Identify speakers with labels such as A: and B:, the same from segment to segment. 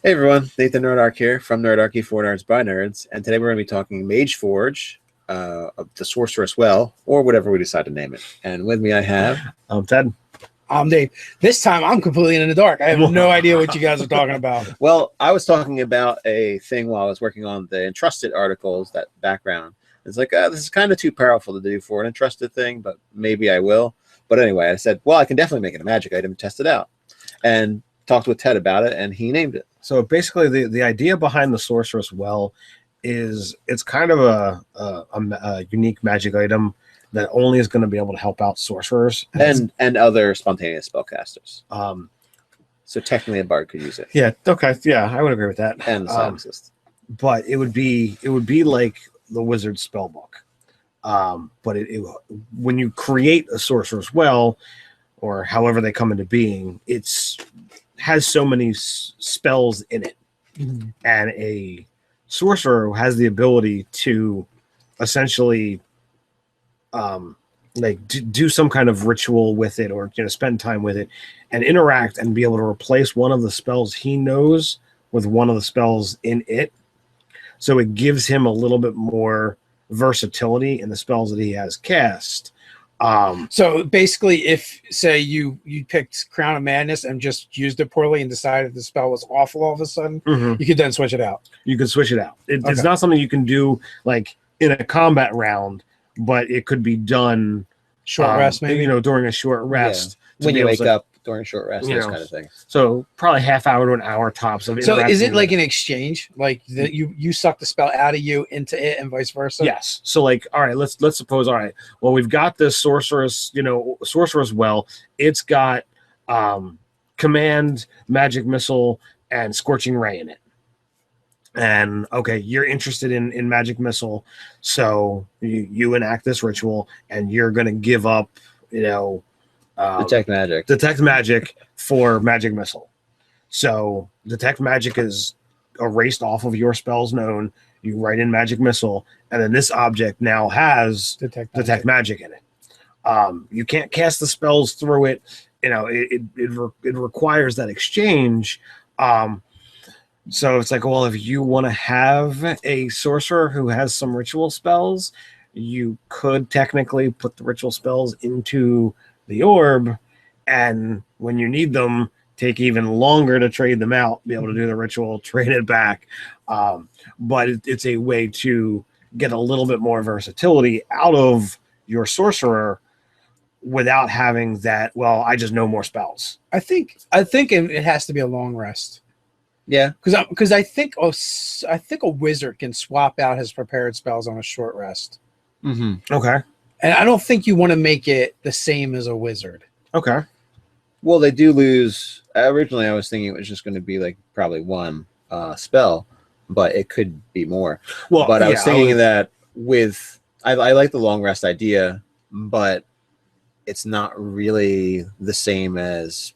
A: Hey everyone, Nathan Nerdark here from Nerdarchy for Nerds by Nerds, and today we're going to be talking MageForge, of the Sorcerous Well, or whatever we decide to name it. And with me I have...
B: I'm Ted.
C: I'm Dave. This time I'm completely in the dark. I have no idea what you guys are talking about.
A: Well, I was talking about a thing while I was working on the Entrusted articles, that background. It's like, this is kind of too powerful to do for an Entrusted thing, but maybe I will. But anyway, I said, well, I can definitely make it a magic item and test it out. And talked with Ted about it, and he named it.
B: So basically, the idea behind the Sorcerous Well is it's kind of a unique magic item that only is going to be able to help out sorcerers
A: and other spontaneous spellcasters. So technically a bard could use it.
B: Yeah. Okay. Yeah, I would agree with that.
A: And the scientist.
B: But it would be like the wizard spell book. But when you create a Sorcerous Well, or however they come into being, has so many spells in it, and a sorcerer has the ability to essentially do some kind of ritual with it, or spend time with it and interact and be able to replace one of the spells he knows with one of the spells in it. So it gives him a little bit more versatility in the spells that he has cast.
C: So basically, if say you picked Crown of Madness and just used it poorly and decided the spell was awful all of a sudden, you could then switch it out.
B: You could switch it out. It's not something you can do like in a combat round, but it could be done
C: short rest, maybe
B: during a short rest
A: when you wake up during short rest, those kind of things.
B: So probably half hour to an hour tops.
C: So is it like an exchange, like you suck the spell out of you into it and vice versa?
B: Yes. So like, all right, let's suppose, all right, well, we've got this sorceress well. It's got command, magic missile, and scorching ray in it. And okay, you're interested in magic missile, so you enact this ritual, and you're going to give up,
A: detect
B: magic for magic missile. So detect magic is erased off of your spells known. You write in magic missile, and then this object now has detect magic in it. You can't cast the spells through it. It requires that exchange. So it's like, well, if you want to have a sorcerer who has some ritual spells, you could technically put the ritual spells into the orb, and when you need them, take even longer to trade them out, be able to do the ritual, trade it back. But it's a way to get a little bit more versatility out of your sorcerer without having that, well, I just know more spells.
C: I think it has to be a long rest.
A: Yeah,
C: because I think a wizard can swap out his prepared spells on a short rest.
B: Okay.
C: And I don't think you want to make it the same as a wizard.
B: Okay.
A: Well, they do lose. Originally, I was thinking it was just going to be like probably one spell, but it could be more.
B: Well,
A: but I was thinking that I like the long rest idea, but it's not really the same as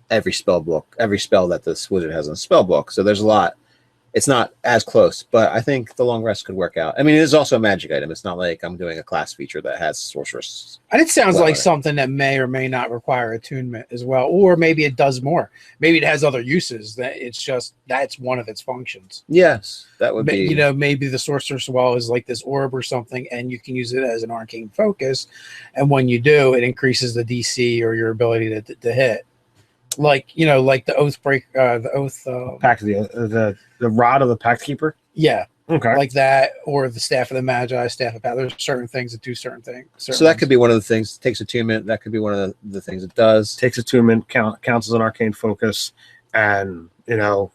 A: every spell that this wizard has in the spell book. So there's a lot. It's not as close, but I think the long rest could work out. I mean, it is also a magic item. It's not like I'm doing a class feature that has sorceress.
C: And it sounds like something that may or may not require attunement as well, or maybe it does more. Maybe it has other uses. That's one of its functions.
A: Yes, that would be.
C: Maybe the sorcerer's well is like this orb or something, and you can use it as an arcane focus. And when you do, it increases the DC or your ability to hit. Like the oath
B: pact, the rod of the pact keeper.
C: Yeah,
B: okay,
C: like that, or the staff of the magi, staff of power. There's certain things that do certain things.
A: So that could be one of the things. Takes attunement. That could be one of the things it does.
B: Takes attunement, counts as an arcane focus, and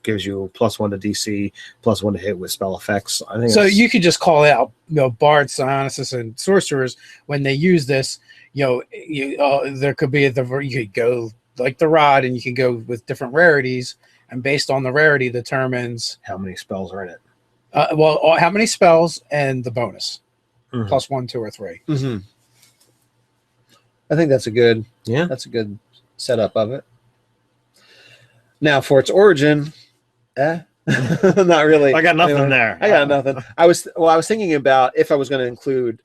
B: gives you +1 to DC, +1 to hit with spell effects. I think
C: so. You could just call out bards, psionists, and sorcerers when they use this. There could be you could go like the rod, and you can go with different rarities, and based on the rarity determines
B: how many spells are in it.
C: How many spells and the bonus, +1, 2, or 3.
A: I think that's a good setup of it. Now for its origin, not really.
B: I got nothing there.
A: I got nothing. I was thinking about if I was going to include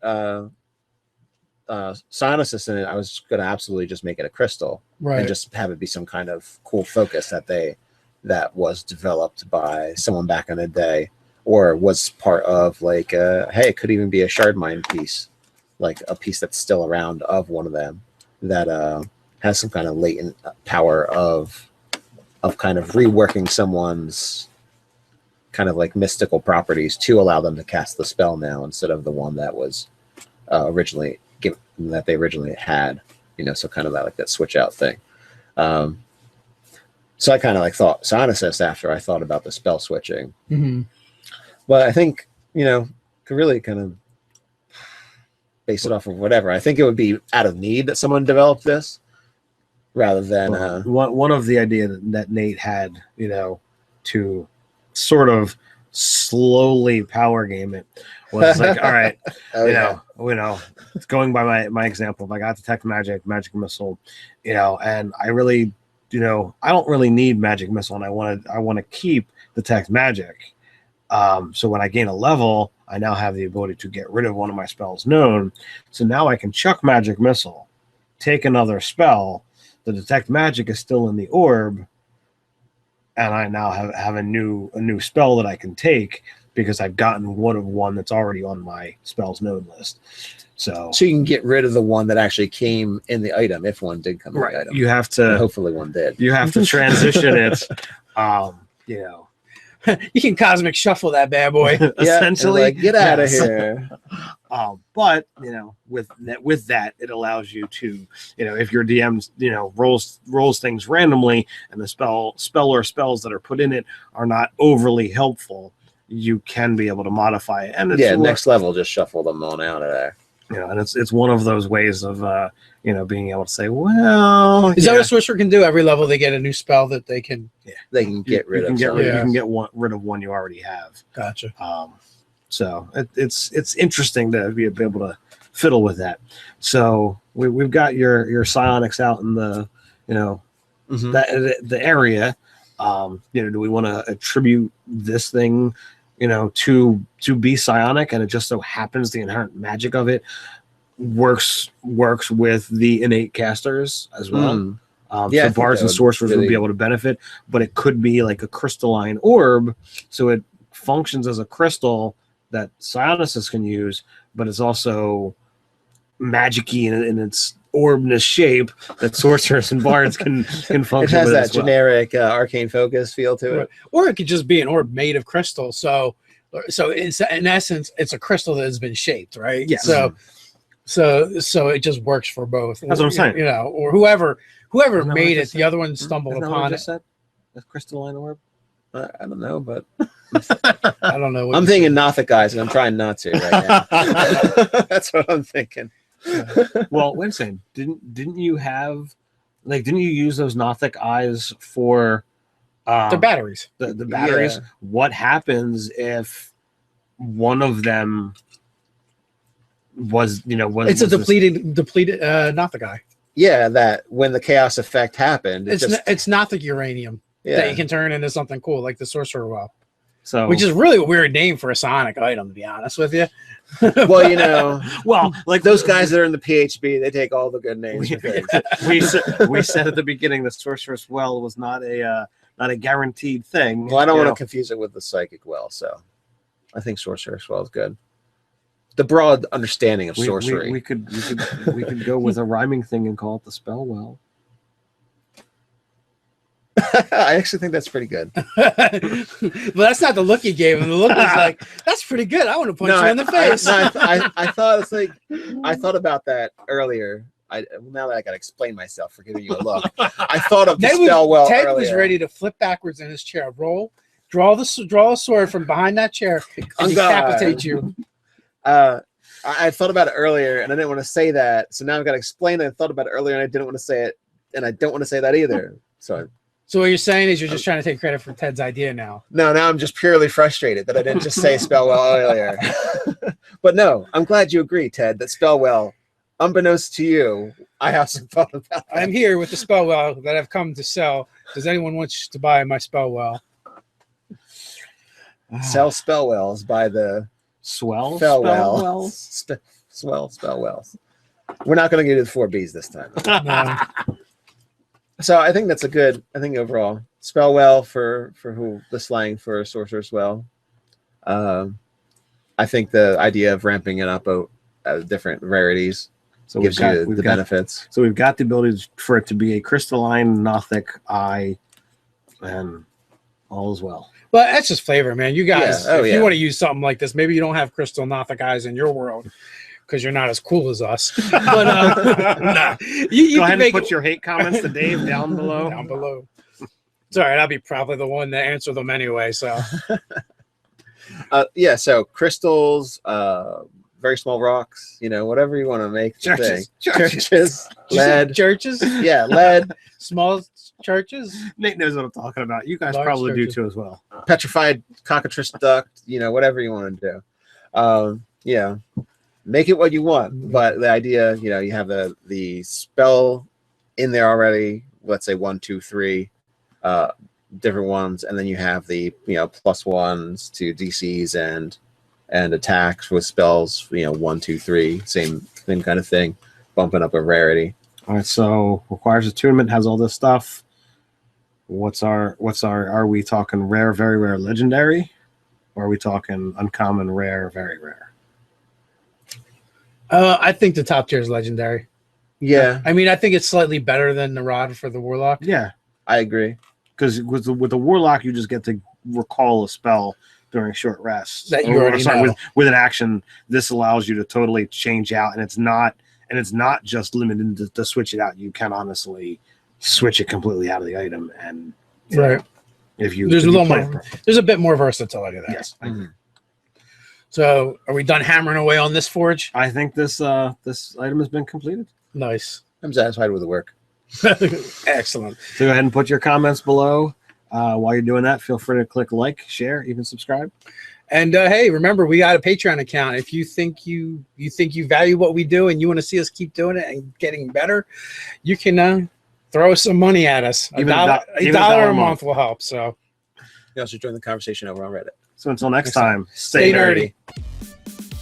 A: Sorcerous in it, I was going to absolutely just make it a crystal, and just have it be some kind of cool focus that that was developed by someone back in the day, or was part of like hey, it could even be a shard mine piece, like a piece that's still around of one of them that has some kind of latent power of kind of reworking someone's kind of like mystical properties to allow them to cast the spell now instead of the one that was originally given, that they originally had, you know, so kind of that like that switch out thing. So I kind of like thought Sorceress after I thought about the spell switching.
C: Mm-hmm.
A: But I think, you know, could really kind of base it off of whatever. I think it would be out of need that someone developed this rather than
B: one of the idea that Nate had, you know, to sort of slowly power game it was like, all right, you know, going by my example, if I got Detect Magic Missile, you know, and I really, you know, I don't really need Magic Missile, and I want to keep Detect Magic. So when I gain a level, I now have the ability to get rid of one of my spells known. So now I can chuck Magic Missile, take another spell. The Detect Magic is still in the orb, and I now have a new spell that I can take because I've gotten one that's already on my spells known list. So
A: you can get rid of the one that actually came in the item if one did come in the item.
B: You have to,
A: and hopefully one did.
B: You have to transition it. You know.
C: You can cosmic shuffle that bad boy.
B: Essentially,
A: like, get out of here.
B: But you know, with that, it allows you to, you know, if your DM, you know, rolls things randomly, and the spell or spells that are put in it are not overly helpful, you can be able to modify it. And it's
A: next level, just shuffle them on out of there.
B: You know, and it's one of those ways of you know, being able to say, well,
C: is that what a sorcerer can do? Every level they get a new spell that they can
A: they can get rid of.
B: You can get rid of one you already have.
C: Gotcha.
B: So it's interesting to be able to fiddle with that. So we've got your psionics out in the, you know, the area. You know, do we want to attribute this thing, you know, to be psionic, and it just so happens the inherent magic of it works with the innate casters as well. So bards and sorcerers would be able to benefit, but it could be like a crystalline orb, so it functions as a crystal that psionists can use, but it's also magic-y in its orbness shape that sorcerers and bards can function.
A: It has
B: with
A: that generic arcane focus feel to it,
C: or it could just be an orb made of crystal. So it's, in essence, it's a crystal that has been shaped, right?
B: Yeah.
C: So it just works for both.
B: That's what I'm saying.
C: You know, or whoever made it, the other one stumbled upon it.
B: A crystalline orb.
A: I don't know, but
C: I don't know.
A: I'm thinking Nothic guys, and I'm trying not to right now. That's what I'm thinking.
B: Well, wait a second. Didn't you have, like, didn't you use those Nothic eyes for
C: the batteries?
B: The batteries. Yeah. What happens if one of them was, you know,
C: it's a depleted Nothic eye.
A: Yeah, that when the chaos effect happened,
C: it's Nothic uranium that you can turn into something cool, like the sorcerer well.
B: So,
C: which is really a weird name for a psionic item, to be honest with you.
A: Well, you know,
B: like
A: those guys that are in the PHB, they take all the good names.
B: We said at the beginning the sorceress well was not a guaranteed thing.
A: Well, I don't want to confuse it with the psychic well, so I think sorceress well is good. The broad understanding of sorcery.
B: We could go with a rhyming thing and call it the spell well.
A: I actually think that's pretty good.
C: Well, that's not the look he gave him. The look was like, that's pretty good. I want to punch you in the face.
A: I thought it's like, I thought about that earlier. Now that I got to explain myself for giving you a look, I thought of the spell well
C: Ted
A: earlier.
C: was ready to flip backwards in his chair, draw a sword from behind that chair, and decapitate you.
A: I thought about it earlier, and I didn't want to say that. So now I've got to explain it. I thought about it earlier, and I didn't want to say it, and I don't want to say that either.
C: So what you're saying is you're just trying to take credit for Ted's idea now.
A: No, now I'm just purely frustrated that I didn't just say spell well earlier. But no, I'm glad you agree, Ted, that spell well, unbeknownst to you, I also thought about that.
C: I'm here with the spell well that I've come to sell. Does anyone want to buy my spell well?
A: Sell spell wells by the
B: swell
A: spell wells. Swell spell wells. We're not going to get to the 4 Bs this time.
C: No.
A: So I think that's a good. I think overall, spell well for who the slang for sorceress well. I think the idea of ramping it up different rarities
B: So
A: gives you the benefits.
B: So we've got the ability for it to be a crystalline, Nothic eye, and all is well.
C: But that's just flavor, man. You guys,
A: Yeah. Oh,
C: if
A: yeah.
C: you want to use something like this, maybe you don't have crystal Nothic eyes in your world because you're not as cool as us. But nah, you
B: Go
C: can
B: ahead
C: make
B: and put your hate comments to Dave down below.
C: down below. It's all right. I'll be probably the one to answer them anyway. So
A: Yeah. So crystals, very small rocks. Whatever you want to make. The thing. Churches, lead.
C: churches,
A: Yeah, lead.
C: small churches.
B: Nate knows what I'm talking about. You guys
C: Large
B: probably
C: churches.
B: do too as well.
A: Petrified cockatrice duct. Whatever you want to do. Make it what you want. But the idea, you have the spell in there already. Let's say 1, 2, 3 different ones, and then you have the +1s to DCs and attacks with spells. 1, 2, 3, same kind of thing, bumping up a rarity.
B: All right, so requires attunement, has all this stuff. Are we talking rare, very rare, legendary? Or are we talking uncommon, rare, very rare?
C: I think the top tier is legendary.
A: Yeah,
C: I mean, I think it's slightly better than the rod for the warlock.
B: Yeah,
A: I agree.
B: because with the warlock, you just get to recall a spell during short rests.
C: That you already know.
B: With an action, this allows you to totally change out, and it's not just limited to switch it out. You can honestly switch it completely out of the item, and
C: Right.
B: if you
C: There's
B: if
C: a
B: you
C: little
B: play it
C: more. There's a bit more versatility there.
B: Yes, I agree.
C: So, are we done hammering away on this forge?
B: I think this item has been completed.
C: Nice.
A: I'm satisfied with the work.
C: Excellent.
B: So go ahead and put your comments below. While you're doing that, feel free to click like, share, even subscribe.
C: And hey, remember, we got a Patreon account. If you think you value what we do and you want to see us keep doing it and getting better, you can throw some money at us.
B: Even
C: a dollar a month will help. So
A: You also join the conversation over on Reddit.
B: So until next
C: Next time.
B: time, stay
C: Stay nerdy.
B: nerdy.